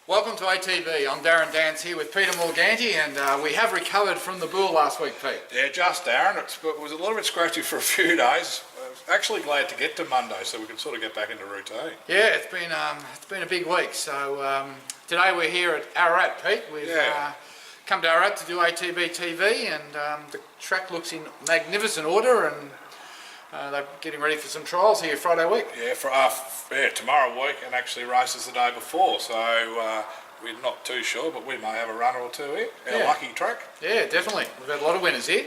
Welcome to ATB. I'm Darren Dance here with Peter Morganti, and we have recovered from the bull last week, Pete. Yeah, just Darren. It was a little bit scratchy for a few days. I was actually glad to get to Monday so we can sort of get back into routine. Yeah, it's been a big week. So today we're here at Ararat, Pete. We've come to Ararat to do ATB-TV, and the track looks in magnificent order, and they're getting ready for some trials here Friday week. Yeah, tomorrow week, and actually races the day before, so we're not too sure, but we may have a runner or two here. Our lucky track. Yeah, definitely. We've had a lot of winners here.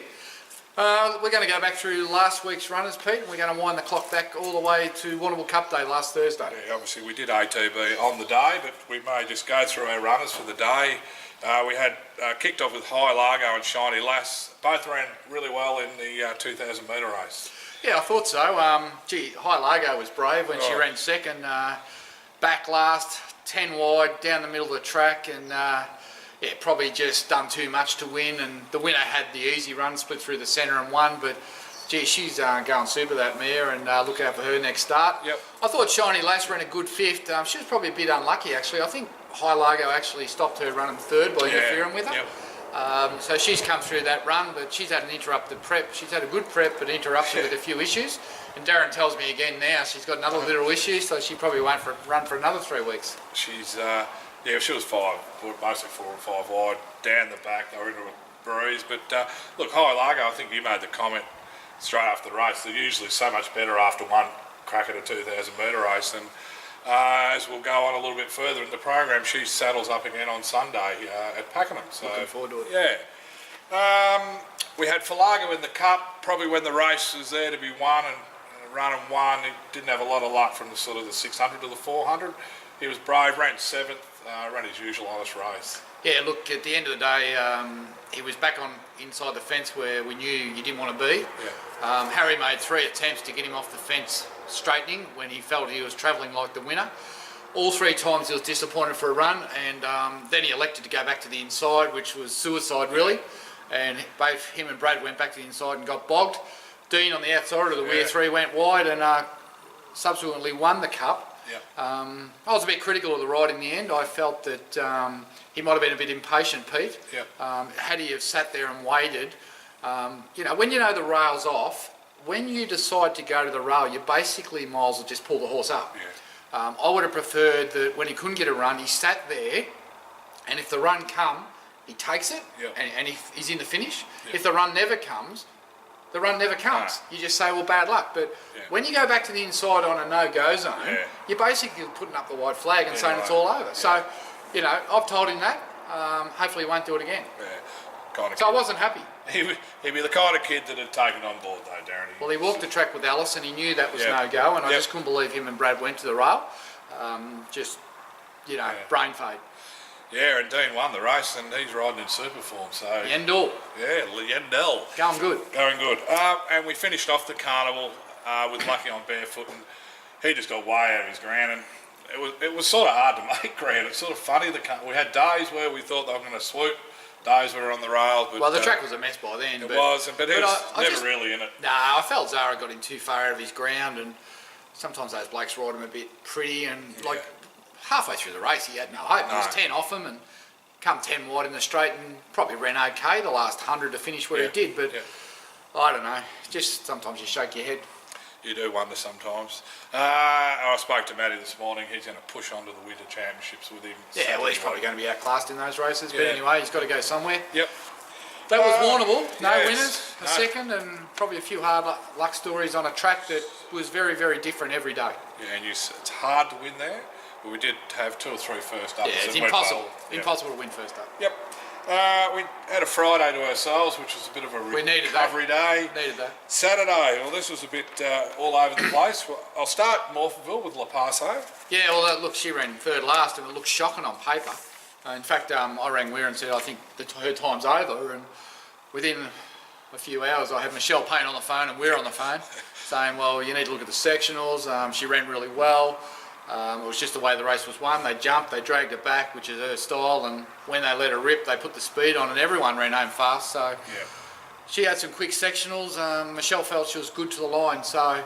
We're going to go back through last week's runners, Pete. We're going to wind the clock back all the way to Warrnambool Cup Day last Thursday. Yeah, obviously we did ATB on the day, but we may just go through our runners for the day. We had kicked off with High Largo and Shiny Lass. Both ran really well in the 2,000 metre race. Yeah, I thought so. High Largo was brave when she ran second, back last, 10 wide, down the middle of the track, and probably just done too much to win. And the winner had the easy run, split through the centre and won, but gee, she's going super, that mare, and look out for her next start. Yep. I thought Shiny Lass ran a good fifth. She was probably a bit unlucky, actually. I think High Largo actually stopped her running third by interfering with her. Yep. So she's come through that run, but she's had an interrupted prep. She's had a good prep, but interrupted with a few issues. And Darren tells me again now she's got another little issue, so she probably won't run for another 3 weeks. She's, she was mostly 4 or 5 wide, down the back. They were into a breeze. But look, High Largo, I think you made the comment straight after the race. They're usually so much better after one crack at a 2,000 metre race. And as we'll go on a little bit further in the program, she saddles up again on Sunday at Pakenham. So looking forward to it. Yeah. We had Falago in the Cup, probably when the race was there to be won, and run and won. He didn't have a lot of luck from the sort of the 600 to the 400. He was brave, ran 7th, ran his usual honest race. Yeah, look, at the end of the day, he was back on inside the fence where we knew you didn't want to be. Yeah. Harry made 3 attempts to get him off the fence straightening when he felt he was travelling like the winner. All 3 times he was disappointed for a run, and then he elected to go back to the inside, which was suicide really. And both him and Brad went back to the inside and got bogged. Dean on the outside of the Weir 3 went wide and subsequently won the Cup. I was a bit critical of the ride in the end. I felt that he might have been a bit impatient, Pete. Had he have sat there and waited, when you know the rail's off, when you decide to go to the rail, you basically might as well just pull the horse up. I would have preferred that when he couldn't get a run, he sat there, and if the run come, he takes it, and he's in the finish. If the run never comes, the run never comes. You just say, well, bad luck. But when you go back to the inside on a no-go zone, you're basically putting up the white flag and saying it's all over. So, I've told him that. Hopefully he won't do it again. So I wasn't happy. He'd be the kind of kid that had taken on board though, Darren. Well, he walked the track with Alice and he knew that was no-go, and I just couldn't believe him and Brad went to the rail. Brain fade. Yeah, and Dean won the race, and he's riding in super form. So Yendall. Yeah, Yendall. Going good. Going good. And we finished off the carnival with Lucky on barefoot, and he just got way out of his ground, and it was sort of hard to make ground. It's sort of funny. We had days where we thought they were going to swoop, days we were on the rails. But, well, the track was a mess by then. But he was never really in it. Nah, I felt Zara got him too far out of his ground, and sometimes those blokes ride him a bit pretty, and halfway through the race he had no hope. There was 10 off him and come 10 wide in the straight and probably ran okay the last 100 to finish where he did, but I don't know, just sometimes you shake your head. You do wonder sometimes. I spoke to Matty this morning. He's going to push on to the Winter Championships with him. Yeah, well, he's probably going to be outclassed in those races, but anyway, he's got to go somewhere. Yep. That was Warrnambool, no winners, a second, and probably a few hard luck stories on a track that was very, very different every day. Yeah, and it's hard to win there. But we did have 2 or 3 first ups. Yeah, it's impossible. Impossible to win first up. Yep. We had a Friday to ourselves, which was a bit of a recovery day. Needed that. Saturday, well, this was a bit all over the place. Well, I'll start Morpheville with La Paso. Yeah, well, look, she ran third last, and it looked shocking on paper. In fact, I rang Weir and said, I think her time's over, and within a few hours, I had Michelle Payne on the phone and Weir on the phone, saying, well, you need to look at the sectionals. She ran really well. It was just the way the race was won. They jumped, they dragged it back, which is her style, and when they let her rip, they put the speed on, and everyone ran home fast. So she had some quick sectionals. Michelle felt she was good to the line, so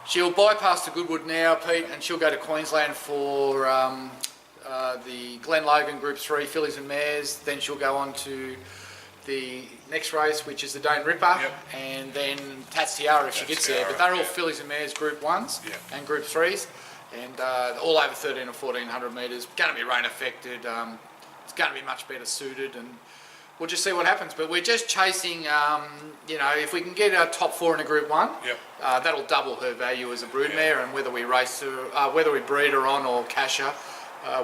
she'll bypass the Goodwood now, Pete, and she'll go to Queensland for the Glen Logan Group 3 fillies and mares. Then she'll go on to the next race, which is the Dane Ripper, and then Tats Tiara if she gets there. But they're all fillies and mares Group 1s and Group 3s, and all over 13 or 1400 metres. Going to be rain affected. It's going to be much better suited, and we'll just see what happens. But we're just chasing, you know, if we can get our top 4 in a Group 1, that'll double her value as a broodmare, and whether we race her, whether we breed her on or cash her,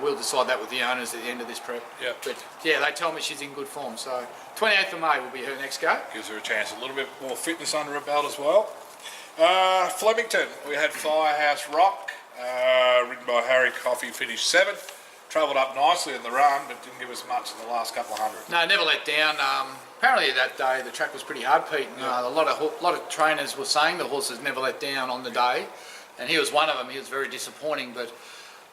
we'll decide that with the owners at the end of this prep. But yeah, they tell me she's in good form, so 28th of May will be her next go. Gives her a chance, a little bit more fitness under her belt as well. Flemington, we had Firehouse Rock, ridden by Harry Coffey, finished 7th. Travelled up nicely in the run, but didn't give us much in the last couple of hundred. No, never let down. Apparently that day the track was pretty hard, Pete. And, a lot of trainers were saying the horses never let down on the day, and he was one of them. He was very disappointing. But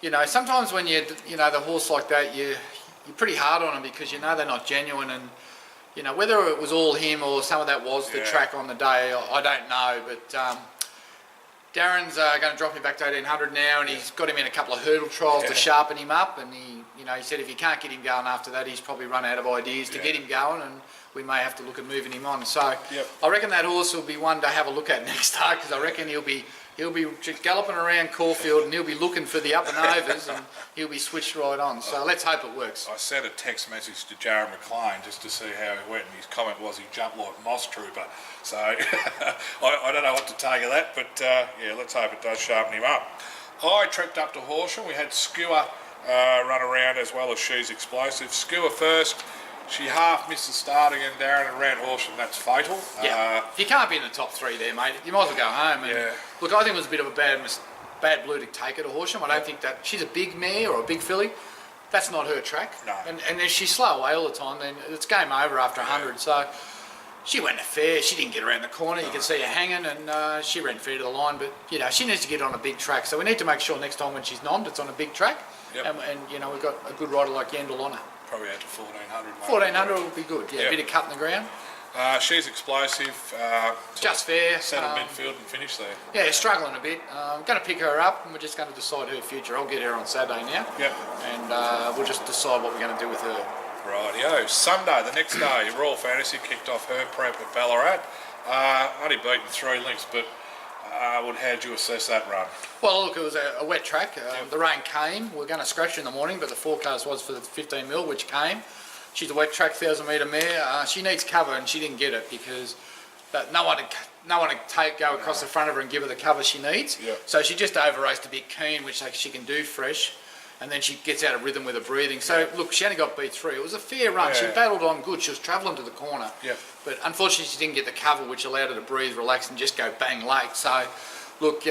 you know, sometimes when you know the horse like that, you're pretty hard on them because you know they're not genuine. And you know whether it was all him or some of that was the track on the day, I don't know. But Darren's going to drop him back to 1800 now, and he's got him in a couple of hurdle trials to sharpen him up. And he said if you can't get him going after that, he's probably run out of ideas to get him going, and we may have to look at moving him on. So I reckon that horse will be one to have a look at next start, because I reckon he'll be just galloping around Caulfield, and he'll be looking for the up and overs, and he'll be switched right on. So let's hope it works. I sent a text message to Jared McLean just to see how he went, and his comment was he jumped like Moss Trooper. So I don't know what to take of that, but yeah, let's hope it does sharpen him up. I trekked up to Horsham. We had Skewer run around as well as She's Explosive. Skewer first. She half missed the start again, Darren, and ran Horsham. That's fatal. If you can't be in the top 3 there, mate, you might as well go home. And look, I think it was a bit of a bad blue to take her to Horsham. I don't think that she's a big mare or a big filly. That's not her track. No. And if she's slow away all the time, then it's game over after 100. So she went fair. She didn't get around the corner. You can see her hanging, and she ran fair to the line. But you know, she needs to get on a big track. So we need to make sure next time when she's nommed, it's on a big track. And you know, we've got a good rider like Yandel on her. Probably out to 1400. 1400 will be good. Yeah, a bit of cut in the ground. She's Explosive. Just fair. Settled midfield and finished there. Yeah, struggling a bit. I'm going to pick her up, and we're just going to decide her future. I'll get her on Saturday now. And we'll just decide what we're going to do with her. Rightio. Sunday, the next day, Royal Fantasy kicked off her prep at Ballarat. Only beaten 3 lengths, but how do you assess that run? Well, look, it was a wet track. The rain came. We were going to scratch her in the morning, but the forecast was for the 15 mil, which came. She's a wet track, 1,000 metre mare. She needs cover, and she didn't get it because no one to go across the front of her and give her the cover she needs. So she just over-raced a bit keen, which she can do fresh, and then she gets out of rhythm with her breathing. So look, she only got beat 3. It was a fair run. She battled on good. She was travelling to the corner. But unfortunately, she didn't get the cover, which allowed her to breathe, relax, and just go bang late. So look,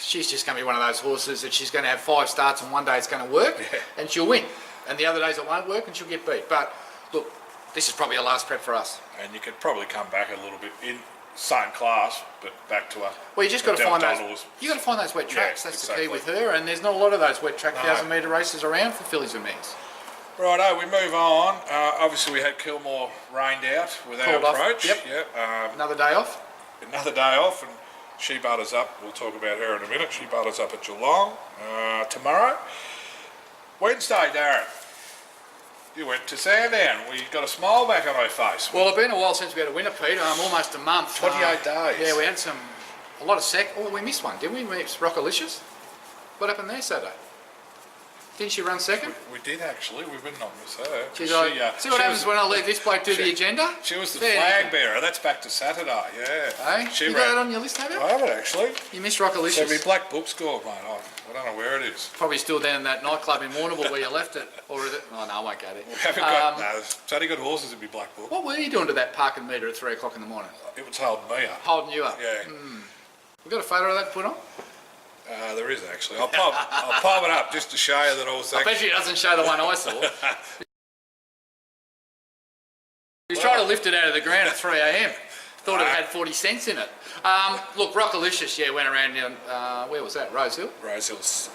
she's just going to be one of those horses that she's going to have 5 starts, and one day it's going to work, and she'll win. And the other days it won't work, and she'll get beat. But look, this is probably a last prep for us. And you could probably come back a little bit in same class, but back to a. Well, you just got to find those. You got to find those wet tracks. That's the key with her. And there's not a lot of those wet track 1,000 metre races around for fillies and mares. Righto, we move on. Obviously, we had Kilmore rained out with our approach. Another day off. Another day off, and she butters up. We'll talk about her in a minute. She butters up at Geelong tomorrow. Wednesday, Darren, you went to Sandown. We got a smile back on our face. Well, it's been a while since we had a winner, Pete. Almost a month. 28 days. Yeah, we had a lot of Oh, we missed one, didn't we? We missed Rockalicious. What happened there Saturday? Didn't she run second? We did actually. We would not miss her. See what happens when I leave this bloke to the agenda? She was the flag bearer. That's back to Saturday, Hey? You got that on your list, have you? I have it actually. You missed Rockalicious. So it'd be Black Book score, mate. I don't know where it is. Probably still down in that nightclub in Warrnambool where you left it. Or is it? Oh, no, I won't go there. We haven't got, no, it's only got horses, it'd be Black Book. What were you doing to that parking meter at 3 o'clock in the morning? It was holding me up. Holding you up? Yeah. We got a photo of that to put on? There is actually. I'll pop it up just to show you that I was I bet you it doesn't show the one I saw. He was trying to lift it out of the ground at 3 a.m. Thought it had 40 cents in it. Look, Rockalicious, went around down, where was that, Rosehill? Rosehill's...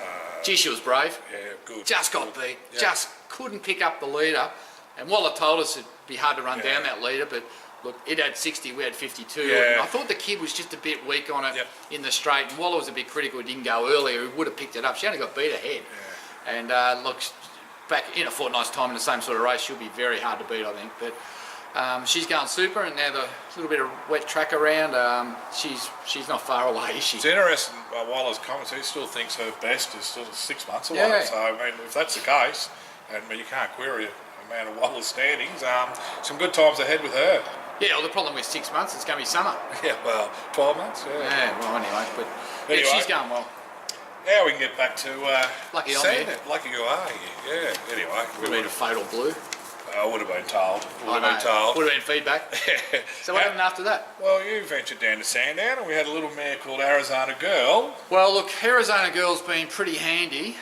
Gee, she was brave. Yeah, good. Just got beat. Just couldn't pick up the leader. And Waller told us it'd be hard to run down that leader, but look, it had 60, we had 52. And I thought the kid was just a bit weak on it in the straight. And Waller was a bit critical, he didn't go earlier, he would have picked it up. She only got beat ahead. And look, back in a fortnight's time in the same sort of race, she'll be very hard to beat, I think. But she's going super, and now the little bit of wet track around, she's not far away, is she? It's interesting, Waller's comments, he still thinks her best is still 6 months away. Yeah. So, I mean, if that's the case, and you can't query a man of Waller's standings, some good times ahead with her. Yeah, well, the problem with 6 months, it's going to be summer. Yeah, well, 12 months, yeah. Yeah, well, anyway, but Anyway. yeah, she's going well. Now we can get back to Lucky I'm seeing here. it. Lucky you are. Yeah. Anyway, We need a fatal blue. I would have been told. Would have been feedback. So what happened after that? Well, you ventured down to Sandown, and we had a little mare called Arizona Girl. Well, look, Arizona Girl's been pretty handy.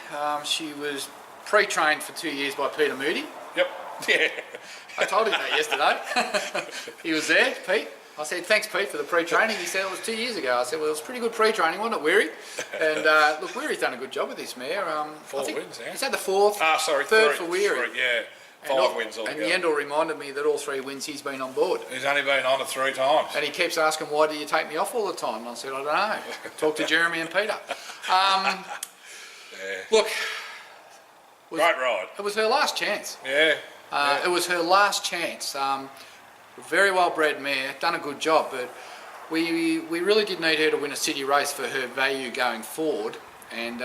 She was pre-trained for 2 years by Peter Moody. Yep. Yeah. I told him that yesterday. He was there, Pete. I said, thanks, Pete, for the pre-training. He said, it was 2 years ago. I said, well, it was pretty good pre-training, wasn't it, Weary? And look, Weary's done a good job with this mare. 4 wins, yeah. He's had the fourth, Sorry, third for Weary. Yeah, five wins altogether. And Yendall reminded me that all 3 wins he's been on board. He's only been on it 3 times. And he keeps asking, why do you take me off all the time? And I said, I don't know. Talk to Jeremy and Peter. Yeah. Look. Great ride. It was her last chance. Yeah. It was her last chance. Very well bred mare, done a good job, but we really did need her to win a city race for her value going forward. And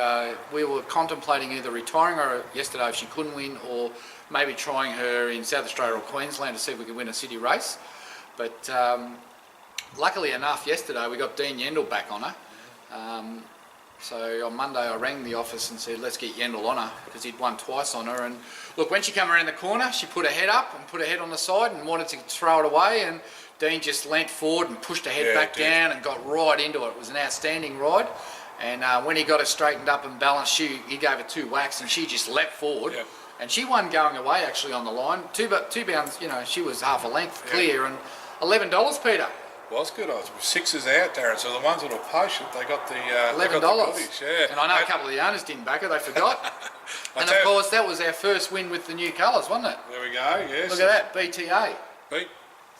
we were contemplating either retiring her yesterday if she couldn't win, or maybe trying her in South Australia or Queensland to see if we could win a city race. But luckily enough, yesterday we got Dean Yendall back on her. So on Monday I rang the office and said, let's get Yendall on her, because he'd won twice on her. And look, when she came around the corner, she put her head up and put her head on the side and wanted to throw it away, and Dean just leant forward and pushed her head back down and got right into it. It was an outstanding ride. And when he got her straightened up and balanced, he gave her 2 whacks and she just leapt forward. Yep. And she won going away actually on the line. Two bounds, she was half a length clear, and $11, Peter. Was good odds. 6s out, Darren. So the ones that were patient, they got the $11. Yeah. And I know a couple of the owners didn't back her, they forgot. And of course, that was our first win with the new colours, wasn't it? There we go. Yes. Look at that, BTA.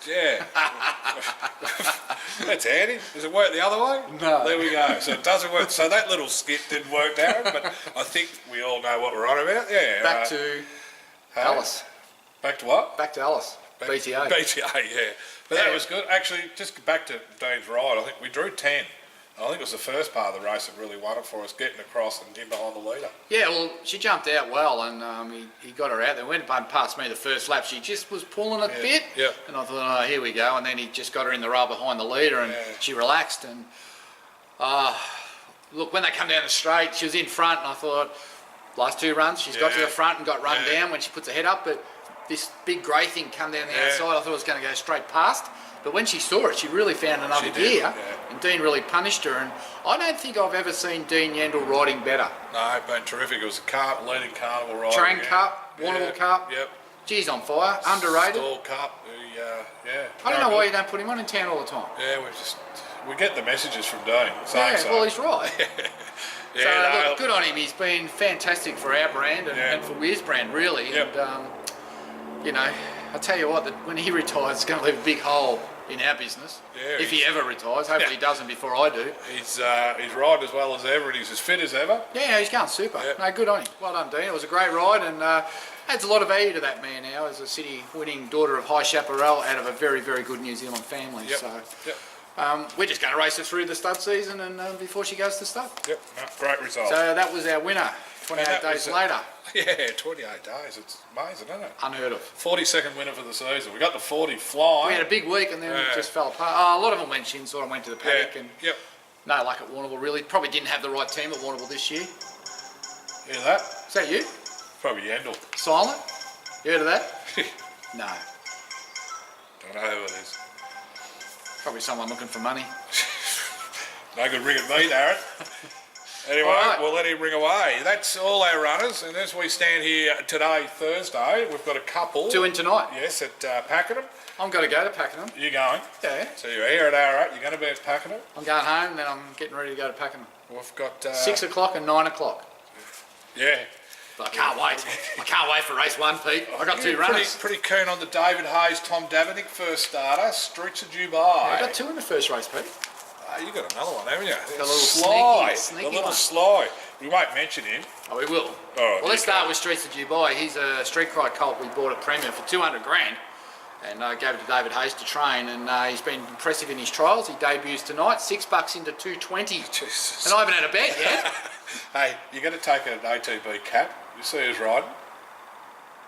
Yeah. That's handy. Does it work the other way? No. There we go. So it doesn't work. So that little skit didn't work, Darren, but I think we all know what we're on about. Yeah. Back to Alice. Back to what? Back to Alice. BTA. BTA, yeah. But that was good. Actually, just back to Dean's ride, I think we drew 10. I think it was the first part of the race that really won it for us, getting across and in behind the leader. Yeah, well, she jumped out well, and he got her out there. Went past me the first lap. She just was pulling a bit, and I thought, oh, here we go. And then he just got her in the rail behind the leader, and she relaxed. And look, when they come down the straight, she was in front, and I thought, last 2 runs, she's got to the front and got run down when she puts her head up. But this big grey thing come down the outside, I thought it was going to go straight past. But when she saw it, she really found another gear, and Dean really punished her. And I don't think I've ever seen Dean Yendall riding better. No, it's been terrific. It was a leading carnival ride. Train Cup, Warrnambool Cup. Yep. Geez, on fire. Underrated. Stall Cup. I don't know why you don't put him on in town all the time. Yeah, we get the messages from Dean saying so. Well, he's right. Look, good on him. He's been fantastic for our brand and for Weir's brand, really. Yep. And, I tell you what, when he retires, it's going to leave a big hole in our business. Yeah, if he ever retires. Hopefully he doesn't before I do. He's riding as well as ever, and he's as fit as ever. Yeah, he's going super. Yep. No, good on him. Well done, Dean. It was a great ride, and adds a lot of value to that man now as a city-winning daughter of High Chaparral out of a very, very good New Zealand family. Yep. So Yep. we're just going to race her through the stud season and before she goes to stud. Yep, no, great result. So that was our winner. 28 days later. Yeah, 28 days. It's amazing, isn't it? Unheard of. 42nd winner for the season. We got the 40 flying. We had a big week and then it just fell apart. A lot of them went in, sort of went to the paddock. And no luck at Warrnambool, really. Probably didn't have the right team at Warrnambool this year. Hear that? Is that you? Probably Yendall. Silent? You heard of that? No. Don't know who it is. Probably someone looking for money. No good ringing me, Darren. Anyway, we'll let him ring away. That's all our runners, and as we stand here today, Thursday, we've got a couple. 2 in tonight. Yes, at Pakenham. I'm going to go to Pakenham. You going? Yeah. So you're here at Ararat, you're going to be at Pakenham? I'm going home, and then I'm getting ready to go to Pakenham. We've got... 6 o'clock and 9 o'clock. Yeah. But I can't wait. I can't wait for race 1, Pete. I got 2 runners. Pretty keen on the David Hayes, Tom Davidic first starter, Streets of Dubai. I got 2 in the first race, Pete. You got another one, haven't you? The little sly. The little sly. We won't mention him. Oh, we will. All right, Well, let's start with Streets of Dubai. He's a street cry colt we bought at Premier for 200 grand. And gave it to David Hayes to train, and he's been impressive in his trials. He debuts tonight, $6 into 220. Jesus. And I haven't had a bet yet. Hey, you're going to take an ATB cap. You see who's riding?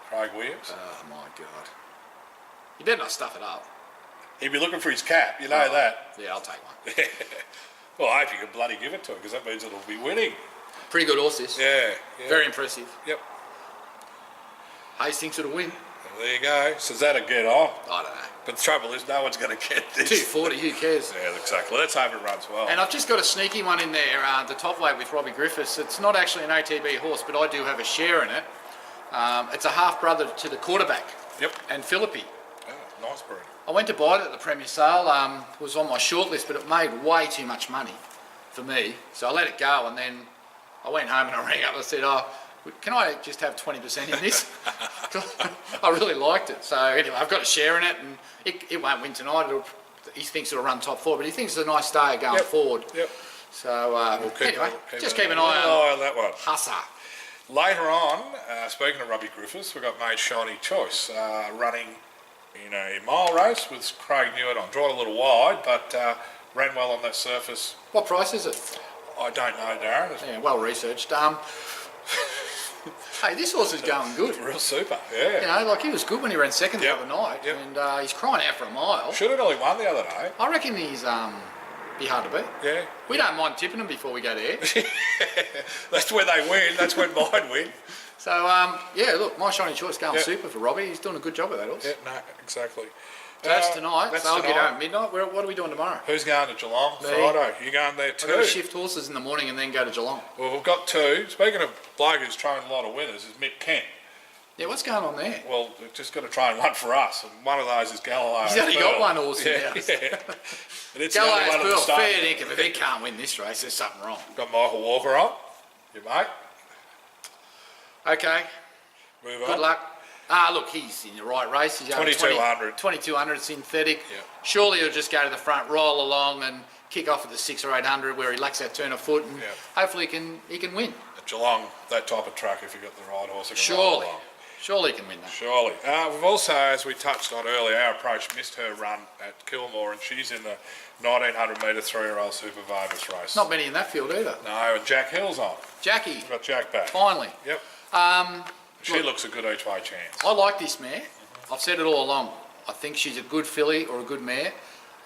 Craig Williams. Oh my God. You better not stuff it up. He'd be looking for his cap, you know that. Yeah, I'll take one. Well, I hope you can bloody give it to him, because that means it'll be winning. Pretty good horse this. Yeah. Very impressive. Yep. Hayes thinks it'll win. Well, there you go. So that'll get on. I don't know. But the trouble is, no one's going to get this. 240, who cares? Yeah, exactly. Let's hope it runs well. And I've just got a sneaky one in there, the top weight with Robbie Griffiths. It's not actually an ATB horse, but I do have a share in it. It's a half brother to the quarterback. Yep. And Philippi. Oh, nice breed. I went to buy it at the Premier Sale. It was on my shortlist, but it made way too much money for me. So I let it go, and then I went home and I rang up and I said, "Oh, can I just have 20% in this?" I really liked it. So anyway, I've got a share in it, and it won't win tonight. He thinks it'll run top 4, but he thinks it's a nice day going forward. Yep. So anyway, just keep an eye on that one. Husser. Later on, speaking of Robbie Griffiths, we got Made Shiny Choice running in a mile race with Craig Newitt on. Drawn a little wide, but ran well on that surface. What price is it? I don't know, Darren. It's Yeah, well researched. Hey, this horse is going good. real super, yeah. You know, like he was good when he ran second the other night, Yep. and he's crying out for a mile. Should have only won the other day. I reckon he's be hard to beat. Yeah. We don't mind tipping them before we go there. That's when they win. That's when mine win. So yeah, look, my shiny choice going super for Robbie. He's doing a good job with that horse. Yeah, no, exactly. So that's tonight. That's so I'll get tonight. home at midnight. What are we doing tomorrow? Who's going to Geelong? Me. Friday. You going there too? I've got to shift horses in the morning and then go to Geelong. Well, we've got two. Speaking of bloke who's trying a lot of winners, is Mick Kent. Yeah, what's going on there? Well, we've just got to try and one for us, and one of those is Galileo. He's only got one horse in the house. Yeah. And it's the only Galloway's one of the Pearl, start. fair dinkum. If he can't win this race, there's something wrong. Got Michael Walker on. Your mate. Okay, Move on. good luck. Look, he's in the right race. He's over 2200. 2200 synthetic. Yeah. Surely he'll just go to the front, roll along, and kick off at the 6 or 800 where he lacks that turn of foot, and hopefully he can win. At Geelong, that type of track, if you've got the right horse, it can roll Surely, along. surely he can win that. Surely. We've also, as we touched on earlier, our approach missed her run at Kilmore, and she's in the 1900 metre 3-year-old Super Vardis race. Not many in that field either. No, and Jack Hill's on. Jackie, We've got Jack back. finally. Yep. She Look, looks a good each way chance. I like this mare. I've said it all along. I think she's a good filly or a good mare.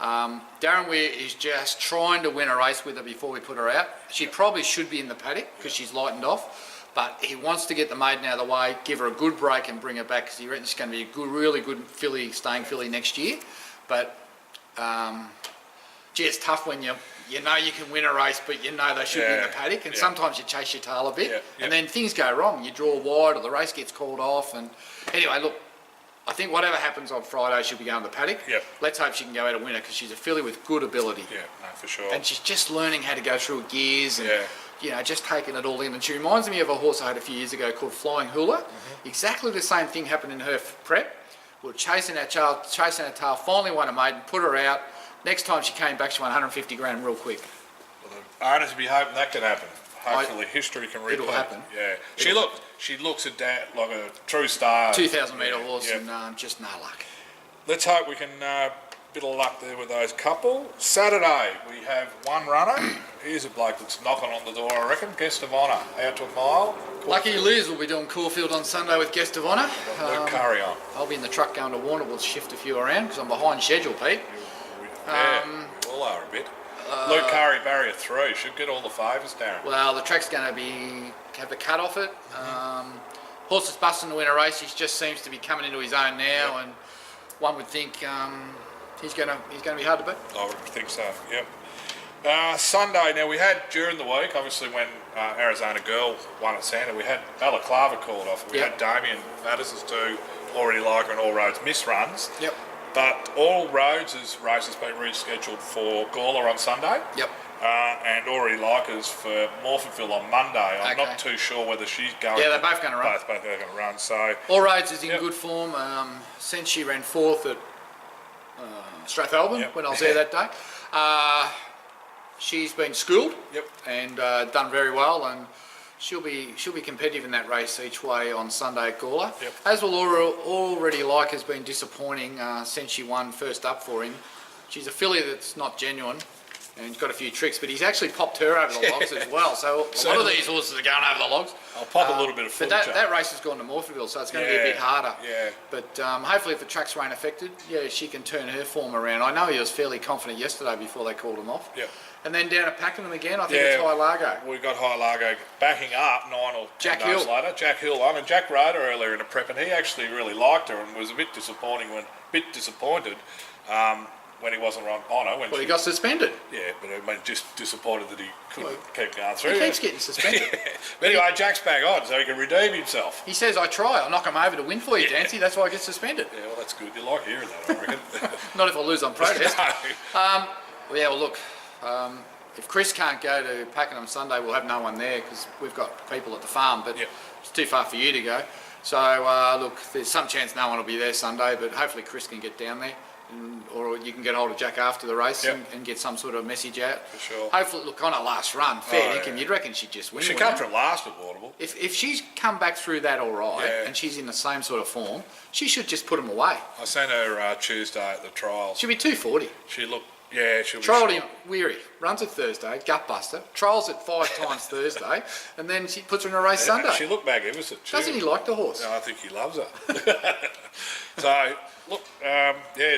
Darren Weir is just trying to win a race with her before we put her out. She probably should be in the paddock because she's lightened off, but he wants to get the maiden out of the way, give her a good break and bring her back because he reckons she's going to be a good, really good filly, staying filly next year. But gee, it's tough when you know you can win a race, but you know they should be in the paddock, and sometimes you chase your tail a bit, and then things go wrong. You draw wide, or the race gets called off. And anyway, look, I think whatever happens on Friday, she'll be going to the paddock. Yep. Let's hope she can go out a winner because she's a filly with good ability. Yeah, no, for sure. And she's just learning how to go through gears and you know, just taking it all in. And she reminds me of a horse I had a few years ago called Flying Hula. Exactly the same thing happened in her prep. We were chasing our tail, finally won a maiden, put her out. Next time she came back, she won 150 grand real quick. Well, the owners will be hoping that can happen. Hopefully history can repeat. It'll happen. Yeah. She looks at that like a true star. 2,000 metre horse and just no luck. Let's hope we can bit of luck there with those couple. Saturday we have one runner. Here's a bloke that's knocking on the door, I reckon. Guest of honour out to a mile. Lucky Liz will be doing Caulfield on Sunday with Guest of Honour. Luke Curry on. I'll be in the truck going to Warner. We'll shift a few around because I'm behind schedule, Pete. Yeah, we all are a bit. Luke Curry, barrier 3, should get all the favours, Darren. Well, the track's going to have a cut off it. Horse is busting to win a race. He just seems to be coming into his own now, and one would think he's going to be hard to beat. I would think so. Yep. Sunday. Now we had during the week, obviously when Arizona Girl won at Santa, we had Balaclava called off. We had Damien Mattis's 2 already like and all roads misruns. Yep. But all roads' race has been rescheduled for Gawler on Sunday. Yep. And already likers for Morphinville on Monday. I'm not too sure whether she's going. Yeah, they're both going to run. Both are going to run. So All Roads is in good form. Since she ran 4th at Strathalbyn when I was there that day. She's been schooled and done very well. And she'll be competitive in that race each way on Sunday at Gawler. Yep. As will already like has been disappointing since she won first up for him. She's a filly that's not genuine and he's got a few tricks, but he's actually popped her over the logs as well. So a lot of these horses are going over the logs. I'll pop a little bit of footage. But that race has gone to Morphettville, so it's going to be a bit harder. Yeah. But hopefully if the track's rain affected, yeah, she can turn her form around. I know he was fairly confident yesterday before they called him off. Yep. And then down at Pakenham again, I think it's High Largo. We've got High Largo backing up 9 or 10 Jack days Hill. later. Jack Hill on, and Jack rode her earlier in the prep, and he actually really liked her and was a bit disappointed when he wasn't on her. Well, he got suspended. Yeah, but I mean, just disappointed that he couldn't keep going through. He keeps getting suspended. But anyway, Jack's back on, so he can redeem himself. He says, I try. I'll knock him over to win for you, Dancy. That's why I get suspended. Yeah, well, that's good. You like hearing that, I reckon. Not if I lose on protest. No. Well, look, if Chris can't go to Pakenham Sunday, we'll have no one there because we've got people at the farm, but it's too far for you to go. So, look, there's some chance no one will be there Sunday, but hopefully Chris can get down there. Or you can get hold of Jack after the race and get some sort of message out. For sure. Hopefully, look, on her last run, fair dinkum, you'd reckon she'd just win. She come from last at Waterville. If she's come back through that all right and she's in the same sort of form, she should just put them away. I seen her Tuesday at the trials. She'll be 240. She looked, she'll be Trialled sure. him, weary, runs it Thursday, gutbuster, trials it 5 times Thursday, and then she puts her in a race Sunday. She looked magnificent. Doesn't he like the horse? No, I think he loves her. So, look,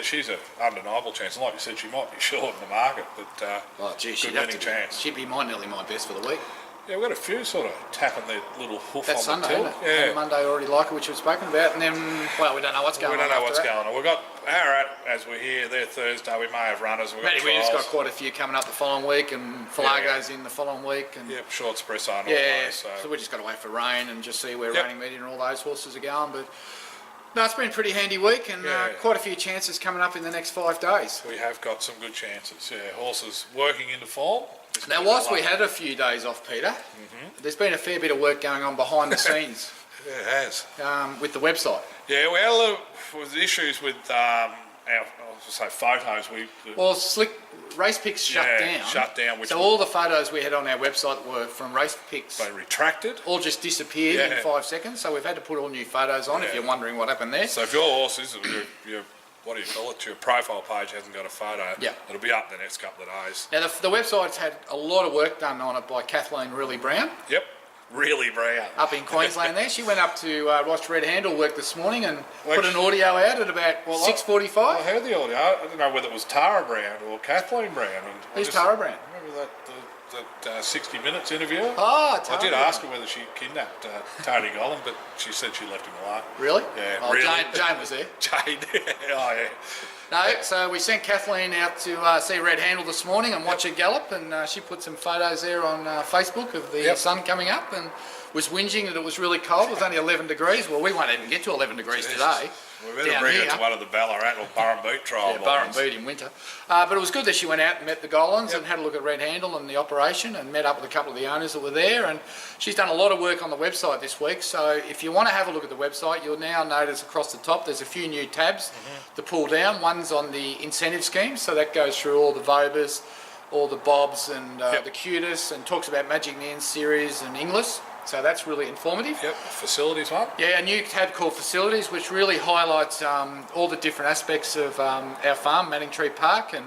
she's an undeniable chance. And like you said, she might be short in the market, but Oh, gee, good winning chance. She'd be nearly my best for the week. Yeah, we've got a few sort of tapping their little hoof That's on Sunday, the isn't tilt. it? Yeah. And Monday already like it, which we've spoken about, and then, well, we don't know what's going on. We don't know what's after that. going on. We've got Ararat, as we're here, they're Thursday. We may have runners. We've got Matty Williams trials. got quite a few coming up the following week, and Falago's in the following week. And Yep, short espresso and all yeah, those. so we just got to wait for rain and just see where Yep. Raining Media and all those horses are going. But no, it's been a pretty handy week, and quite a few chances coming up in the next 5 days. We have got some good chances. Yeah, horses working into form. Now, whilst we had a few days off, Peter, there's been a fair bit of work going on behind the scenes Yeah, it has. with the website. Yeah, well, with issues with our photos, Well, Race Picks shut down. Shut down. Which So all the photos we had on our website were from Race Picks. they retracted. All just disappeared in Yeah. 5 seconds. So we've had to put all new photos on. If you're wondering what happened there. So if your horse is your what do you call it? Your profile page hasn't got a photo. Yeah. It'll be up the next couple of days. Now the website's had a lot of work done on it by Kathleen Really Brown. Yep. Really brown. Up in Queensland there. She went up to watch Red Handle work this morning and put an audio out at about 6:45. I heard the audio. I don't know whether it was Tara Brown or Kathleen Brown. And Who's Tara Brown? Remember that 60 Minutes interview? Oh, I did ask her whether she kidnapped Tony Gollan, but she said she left him alone. Really? Yeah, Oh, really. Jane was there. Jane. Oh, yeah. No, so we sent Kathleen out to see Red Handle this morning and watch her gallop, and she put some photos there on Facebook of the sun coming up and was whinging that it was really cold. It was only 11 degrees. Well, we won't even get to 11 degrees today. We better down bring here. her to one of the Ballarat or Burrumbeet trial lines. Burrumbeet in winter. But it was good that she went out and met the Golans and had a look at Red Handle and the operation and met up with a couple of the owners that were there. And she's done a lot of work on the website this week. So if you want to have a look at the website, you'll now notice across the top there's a few new tabs to pull down. One's on the incentive scheme, so that goes through all the Vobas, all the Bobs and the Cutis, and talks about Magic Man Series and Inglis. So that's really informative. Yep, facilities one. Yeah, a new tab called Facilities, which really highlights all the different aspects of our farm, Manning Tree Park and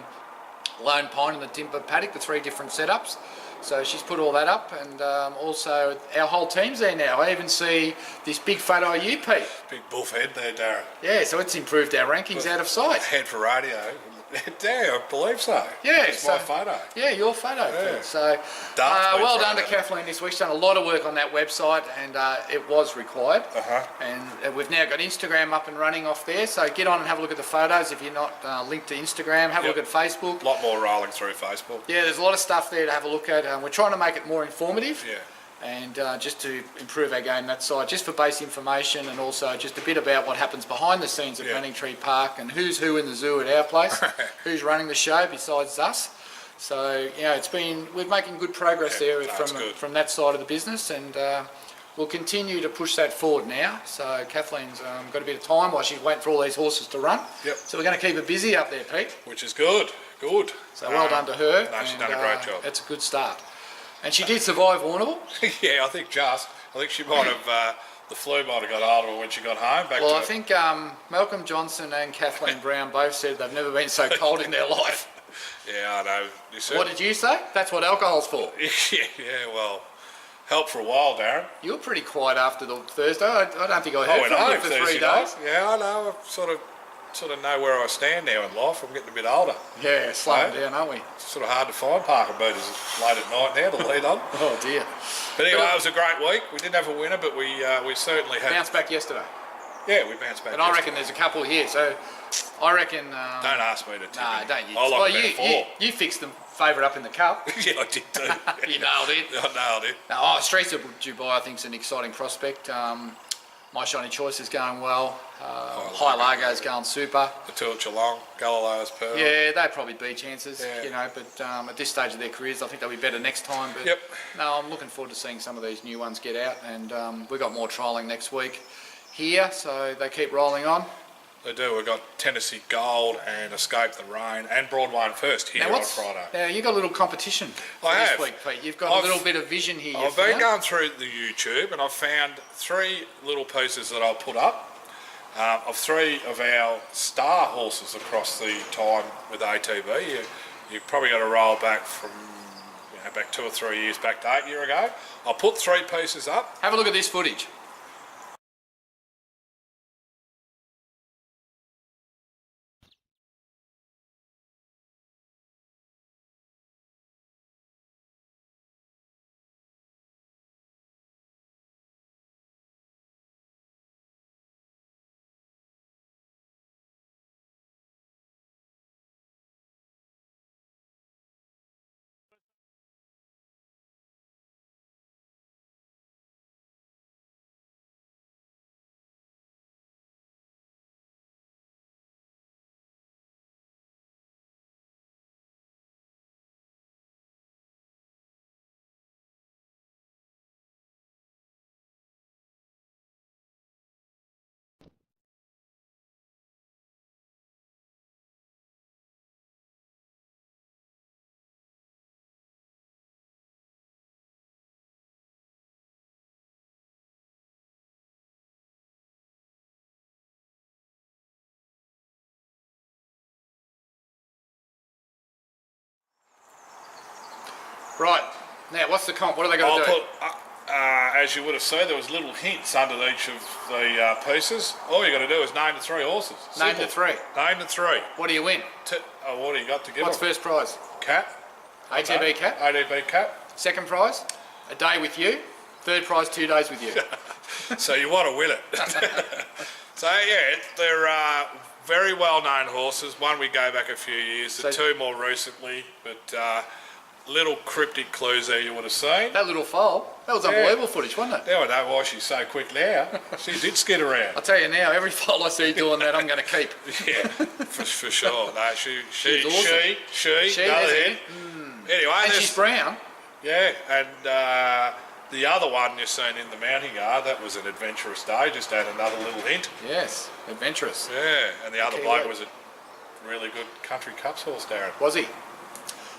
Lone Pine and the Timber Paddock, the 3 different setups. So she's put all that up, and also our whole team's there now. I even see this big photo of you, Pete. Big buff head there, Darren. Yeah, so it's improved our rankings out of sight. Head for radio. Yeah, I believe so. Yeah, it's my photo. Yeah, your photo. Yeah. Pete. So well done to Kathleen this week. She's done a lot of work on that website, and it was required. And we've now got Instagram up and running off there. So get on and have a look at the photos. If you're not linked to Instagram, have a look at Facebook. A lot more rolling through Facebook. Yeah, there's a lot of stuff there to have a look at. We're trying to make it more informative. Yeah. And just to improve our game that side, just for base information, and also just a bit about what happens behind the scenes at Manning Tree Park and who's who in the zoo at our place, who's running the show besides us. So we're making good progress there from that side of the business, and we'll continue to push that forward now. So Kathleen's got a bit of time while she's waiting for all these horses to run. Yep. So we're going to keep her busy up there, Pete. Which is good. Good. So well done to her. No, she's done a great job. It's a good start. And she did survive Warrnambool? Yeah, I think she might have, the flu might have got hold of her when she got home. Well, I think Malcolm Johnson and Kathleen Brown both said they've never been so cold in their life. Yeah, I know. What did you say? That's what alcohol's for. Yeah, well, helped for a while, Darren. You were pretty quiet after the Thursday. I don't think I heard from you for 3 days. Night. Yeah, I know. I sort of know where I stand now in life. I'm getting a bit older. Yeah, slowing down, aren't we? It's sort of hard to find parking meters late at night now to lead on. Oh dear. But anyway, it was a great week. We didn't have a winner, but we certainly had. Bounced back yesterday. Yeah, we bounced back. And I reckon there's a couple here, so I reckon. Don't ask me to tip. No, don't you? I like you fixed them favourite up in the cup. Yeah, I did too. You nailed it. I nailed it. No, Streets of Dubai, I think, is an exciting prospect. My Shiny Choice is going well. High Largo's going super. The two at Geelong, Galileo's Pearl. Yeah, they'd probably be chances, Yeah. but at this stage of their careers, I think they'll be better next time. But Yep. no, I'm looking forward to seeing some of these new ones get out, and we've got more trialling next week here, so they keep rolling on. They do. We've got Tennessee Gold and Escape the Rain and Broadway First here on Friday. Now, you've got a little competition for I this have. week, Pete. You've got a little bit of vision here. I've been going through the YouTube and I've found 3 little pieces that I'll put up of 3 of our star horses across the time with ATB. You've probably got to roll back from back 2 or 3 years, back to 8 years ago. I'll put 3 pieces up. Have a look at this footage. Right, now what's the comp? What are they going to do? As you would have seen, there was little hints under each of the pieces. All you got to do is name the 3 horses. Name the 3. Name the 3. What do you win? What do you got to give What's them? first prize? Cap. ATB cap. ATB cap. Second prize, a day with you. Third prize, 2 days with you. So you want to win it. So yeah, they're very well-known horses. One we go back a few years, the 2 more recently, but little cryptic clues there you would have seen. That little foal, that was unbelievable footage, wasn't it? Now I know why she's so quick now. She did skid around. I'll tell you now, every foal I see doing that, I'm going to keep. Yeah, for sure. No, she, awesome. she, go ahead. Anyway, And she's brown. Yeah, and the other one you've seen in the mounting yard, that was an adventurous day, just add another little hint. Yes, adventurous. Yeah, and the other bloke was a really good country cups horse, Darren. Was he?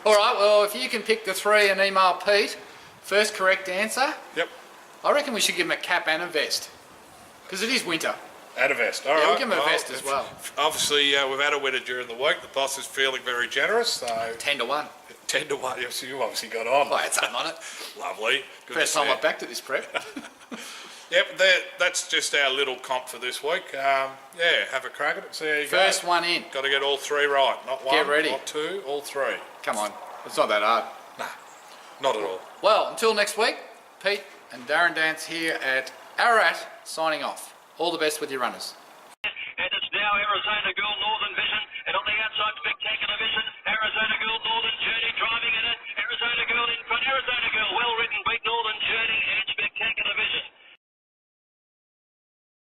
All right, well, if you can pick the 3 and email Pete, first correct answer, Yep. I reckon we should give him a cap and a vest. Because it is winter. And a vest, all Yeah, right. we'll give him a vest as well. Obviously, we've had a winner during the week. The boss is feeling very generous, so 10 to 1. 10 to 1. So you obviously got on. I had something on it. Lovely. Good First to time see I've backed at this prep. Yep, that's just our little comp for this week. Yeah, have a crack at it, see how you First go. one in. Got to get all 3 right, not 1, Get ready. not 2, all 3. Come on, it's not that hard. Nah, not at all. Well, until next week, Pete and Darren Dance here at Ararat signing off. All the best with your runners. And it's now Arizona Girl Northern Vision